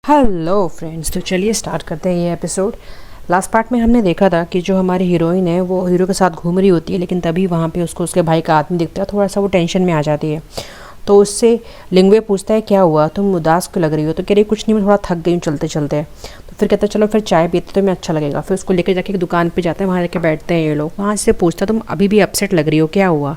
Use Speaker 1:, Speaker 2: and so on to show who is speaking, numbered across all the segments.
Speaker 1: Hello friends, तो चलिए start करते हैं ये एपिसोड। लास्ट पार्ट में हमने देखा था कि जो हमारी हीरोइन है वो हीरो के साथ घूम रही होती है, लेकिन तभी वहाँ पे उसको उसके भाई का आदमी दिखता है। थोड़ा सा वो टेंशन में आ जाती है। तो उससे लिंगवे पूछता है क्या हुआ, तुम उदास क्यों लग रही हो। तो कह रही कुछ नहीं, मैं थोड़ा थक गई हूँ चलते चलते। तो फिर कहता है चलो फिर चाय पीते तो मैं अच्छा लगेगा। फिर उसको लेकर जाके एक दुकान पे जाते हैं, वहाँ जाके बैठते हैं ये लोग। वहाँ से पूछता तुम अभी भी अपसेट लग रही हो, क्या हुआ।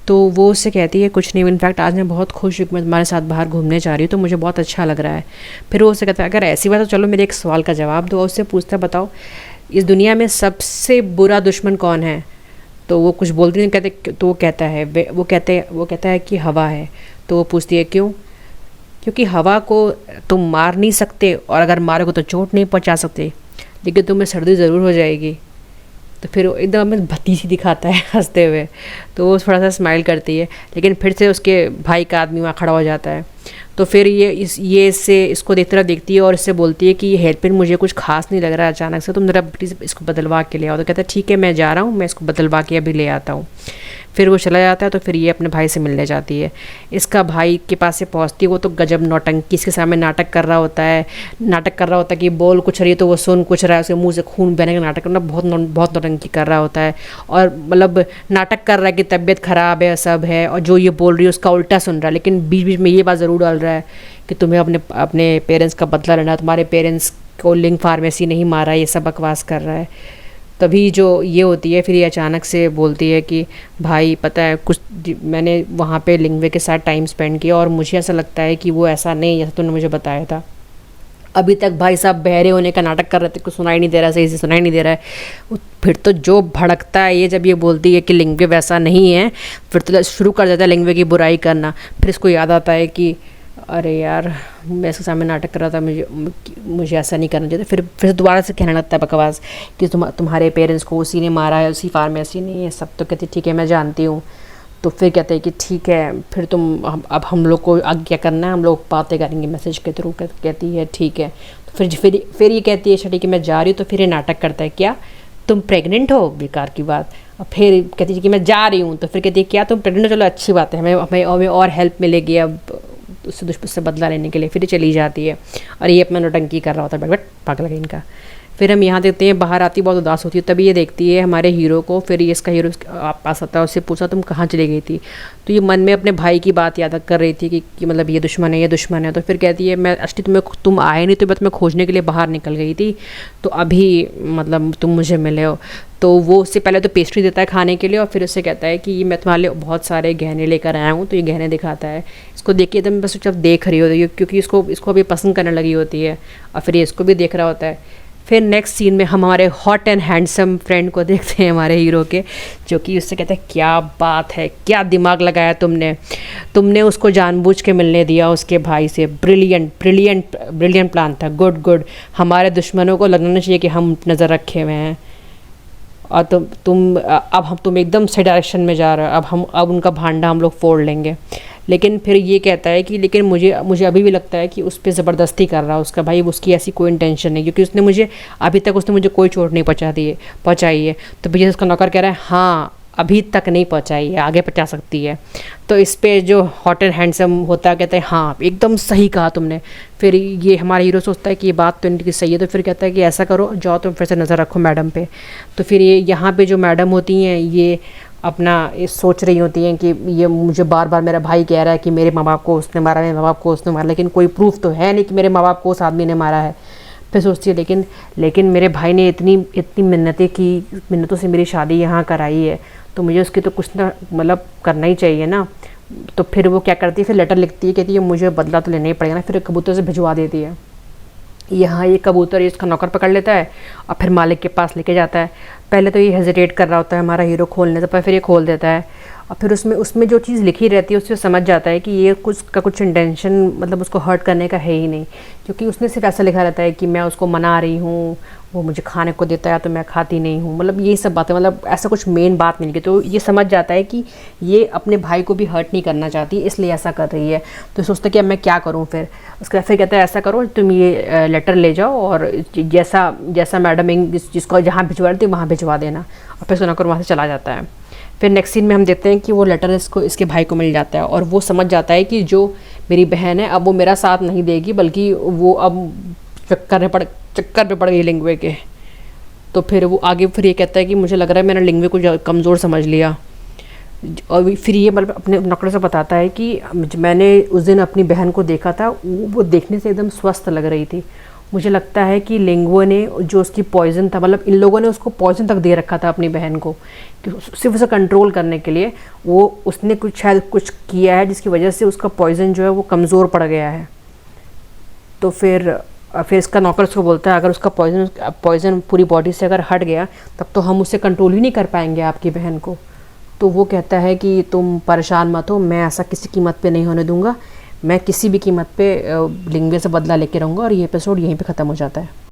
Speaker 1: तो वो उससे कहती है कुछ नहीं, इनफैक्ट आज मैं बहुत खुश हूँ कि मैं तुम्हारे साथ बाहर घूमने जा रही हूँ, तो मुझे बहुत अच्छा लग रहा है। फिर वो उससे कहता है अगर ऐसी बात तो चलो मेरे एक सवाल का जवाब दो। उससे पूछता है बताओ इस दुनिया में सबसे बुरा दुश्मन कौन है। तो वो कुछ बोलती नहीं, कहते तो वो कहता है वो कहता है कि हवा है। तो वो पूछती है क्यों। क्योंकि हवा को तुम मार नहीं सकते, और अगर मारोगे तो चोट नहीं पहुंचा सकते, लेकिन तुम्हें सर्दी ज़रूर हो जाएगी। तो फिर वो एकदम हमें भतीसी दिखाता है हंसते हुए। तो वो थोड़ा सा स्माइल करती है, लेकिन फिर से उसके भाई का आदमी वहाँ खड़ा हो जाता है। तो फिर ये इससे इसको देखती है और इससे बोलती है कि ये हेयर पिन मुझे कुछ खास नहीं लग रहा है अचानक से, तुम ज़रा प्लीज़ इसको बदलवा के ले आओ। तो कहता है ठीक है मैं जा रहा हूँ, मैं इसको बदलवा के अभी ले आता हूँ। फिर वो चला जाता है। तो फिर ये अपने भाई से मिलने जाती है। इसका भाई के पास से पहुँचती है, वो तो गजब नौटंकी इसके सामने नाटक कर रहा होता है। कि बोल कुछ रही है तो वो सुन कुछ रहा है, उसके मुंह से खून बहने का नाटक करना, बहुत नौटंकी कर रहा होता है। और मतलब नाटक कर रहा है कि तबीयत ख़राब है सब है, और जो ये बोल रही है उसका उल्टा सुन रहा है। लेकिन बीच बीच में ये बात ज़रूर डाल रहा है कि तुम्हें अपने अपने पेरेंट्स का बदला लेना, तुम्हारे पेरेंट्स को लिंग फार्मेसी नहीं मारा, ये सब बकवास कर रहा है। तभी जो ये होती है, फिर ये अचानक से बोलती है कि भाई पता है कुछ मैंने वहाँ पे लिंगवे के साथ टाइम स्पेंड किया और मुझे ऐसा लगता है कि वो ऐसा नहीं जैसा तूने मुझे बताया था। अभी तक भाई साहब बहरे होने का नाटक कर रहे थे, कुछ सुनाई नहीं दे रहा, सही से सुनाई नहीं दे रहा है। फिर तो जो भड़कता है ये जब ये बोलती है कि लिंगवे वैसा नहीं है, फिर तो शुरू कर देता है लिंगवे की बुराई करना। फिर इसको याद आता है कि अरे यार मैं इसके सामने नाटक कर रहा था, मुझे ऐसा नहीं करना चाहिए। फिर दोबारा से कहने लगता है बकवास कि तुम्हारे पेरेंट्स को उसी ने मारा है, उसी फार्मेसी ने, ये सब। तो कहती ठीक है मैं जानती हूँ। तो फिर कहते हैं कि ठीक है फिर अब हम लोग को आगे क्या करना है, हम लोग बातें करेंगे मैसेज के थ्रू। कहती है ठीक है। तो फिर ये कहती है अच्छा ठीक है मैं जा रही हूँ। तो फिर ये नाटक करता है क्या तुम प्रेग्नेंट हो, बेकार की बात। और फिर कहती है कि मैं जा रही हूँ। तो फिर कहती है क्या तुम प्रेग्नेंट हो, चलो अच्छी बात है, हमें और हेल्प मिलेगी अब उससे दुश्मन से बदला लेने के लिए। फिर चली जाती है और ये अपना नौटंकी कर रहा होता है, बट पागल है इनका। फिर हम यहाँ देखते हैं बाहर आती बहुत उदास होती है, तभी ये देखती है हमारे हीरो को। फिर ये इसका हीरो पास आता है, उससे पूछा तुम कहाँ चली गई थी। तो ये मन में अपने भाई की बात याद कर रही थी कि मतलब ये दुश्मन है ये दुश्मन है। तो फिर कहती है मैं एक्चुअली तुम आए नहीं, तो मैं तुम्हें खोजने के लिए बाहर निकल गई थी, तो अभी मतलब तुम मुझे मिले हो। तो वो उससे पहले तो पेस्ट्री देता है खाने के लिए, और फिर उससे कहता है कि मैं तुम्हारे लिए बहुत सारे गहने लेकर आया हूँ। तो ये गहने दिखाता है। इसको देख के एकदम बस जब देख रही होती है, क्योंकि इसको अभी पसंद करने लगी होती है, और फिर ये इसको भी देख रहा होता है। फिर नेक्स्ट सीन में हम हमारे हॉट एंड हैंडसम फ्रेंड को देखते हैं, हमारे हीरो के, जो कि उससे कहते हैं क्या बात है, क्या दिमाग लगाया तुमने उसको जानबूझ के मिलने दिया उसके भाई से। ब्रिलियंट प्लान था, गुड। हमारे दुश्मनों को लगना चाहिए कि हम नज़र रखे हुए हैं, और तुम एकदम सही डायरेक्शन में जा रहे हो। अब उनका भांडा हम लोग फोड़ लेंगे। लेकिन फिर ये कहता है कि लेकिन मुझे अभी भी लगता है कि उस पर ज़बरदस्ती कर रहा है उसका भाई, उसकी ऐसी कोई इंटेंशन नहीं, क्योंकि अभी तक उसने मुझे कोई चोट नहीं पहुँचाई है। तो भैया उसका नौकर कह रहा है हाँ अभी तक नहीं पहुँचाई है, आगे पहुँचा सकती है। तो इस पे जो हॉट एंड हैंडसम होता है कहता है हाँ एकदम सही कहा तुमने। फिर ये हमारा हीरो सोचता है कि ये बात तो इनकी सही है। तो फिर कहता है कि ऐसा करो जाओ तुम फिर से नज़र रखो मैडम पे। तो फिर ये यहाँ पे जो मैडम होती हैं ये अपना सोच रही होती हैं कि ये मुझे बार बार मेरा भाई कह रहा है कि मेरे माँ बाप को उसने मारा, मेरे माँ बाप को उसने मारा, लेकिन कोई प्रूफ तो है नहीं कि मेरे माँ बाप को उस आदमी ने मारा है। फिर सोचती है लेकिन मेरे भाई ने इतनी मिन्नतों से मेरी शादी यहाँ कराई है, तो मुझे उसकी तो कुछ ना मतलब करना ही चाहिए ना। तो फिर वो क्या करती है, फिर लेटर लिखती है, कहती है मुझे बदला तो लेना ही पड़ेगा ना। फिर कबूतर से भिजवा देती है। यहाँ ये कबूतर इसका नौकर पकड़ लेता है और फिर मालिक के पास लेके जाता है। पहले तो ये हेजिटेट कर रहा होता है हमारा हीरो खोलने से, पर फिर ये खोल देता है। और फिर उसमें जो चीज़ लिखी रहती है उससे समझ जाता है कि ये कुछ इंटेंशन मतलब उसको हर्ट करने का है ही नहीं, क्योंकि उसने सिर्फ ऐसा लिखा रहता है कि मैं उसको मना रही हूँ, वो मुझे खाने को देता है तो मैं खाती नहीं हूँ, मतलब यही सब बातें, मतलब ऐसा कुछ मेन बात नहीं लिखी। तो ये समझ जाता है कि ये अपने भाई को भी हर्ट नहीं करना चाहती, इसलिए ऐसा कर रही है। तो सोचता है कि अब मैं क्या करूँ। फिर उसके बाद फिर कहता है ऐसा करो तुम ये लेटर ले जाओ और जैसा मैडम जिसको जहाँ भिजवा रही थी वहाँ भिजवा देना। और फिर सुनाकर वहाँ से चला जाता है। फिर नेक्स्ट सीन में हम देखते हैं कि वो लेटर इसके भाई को मिल जाता है और वो समझ जाता है कि जो मेरी बहन है अब वो मेरा साथ नहीं देगी, बल्कि वो अब चक्कर पे पड़ गई लिंगवे के। तो फिर वो आगे फिर ये कहता है कि मुझे लग रहा है मैंने लिंगवे को कमज़ोर समझ लिया। और फिर ये मतलब अपने नौकर से बताता है कि मैंने उस दिन अपनी बहन को देखा था, वो देखने से एकदम स्वस्थ लग रही थी। मुझे लगता है कि लिंगुआ ने जो उसकी पॉइज़न था, मतलब इन लोगों ने उसको पॉइज़न तक दे रखा था अपनी बहन को, कि सिर्फ उसे कंट्रोल करने के लिए वो उसने शायद कुछ किया है जिसकी वजह से उसका पॉइज़न जो है वो कमज़ोर पड़ गया है। तो फिर इसका नौकर उसको बोलता है अगर उसका पॉइज़न पूरी बॉडी से अगर हट गया तब तो हम उसे कंट्रोल ही नहीं कर पाएंगे आपकी बहन को। तो वो कहता है कि तुम परेशान मत हो, मैं ऐसा किसी कीमत पे नहीं होने दूंगा, मैं किसी भी कीमत पे लिंगवे से बदला लेके रहूँगा। और ये एपिसोड यहीं पे ख़त्म हो जाता है।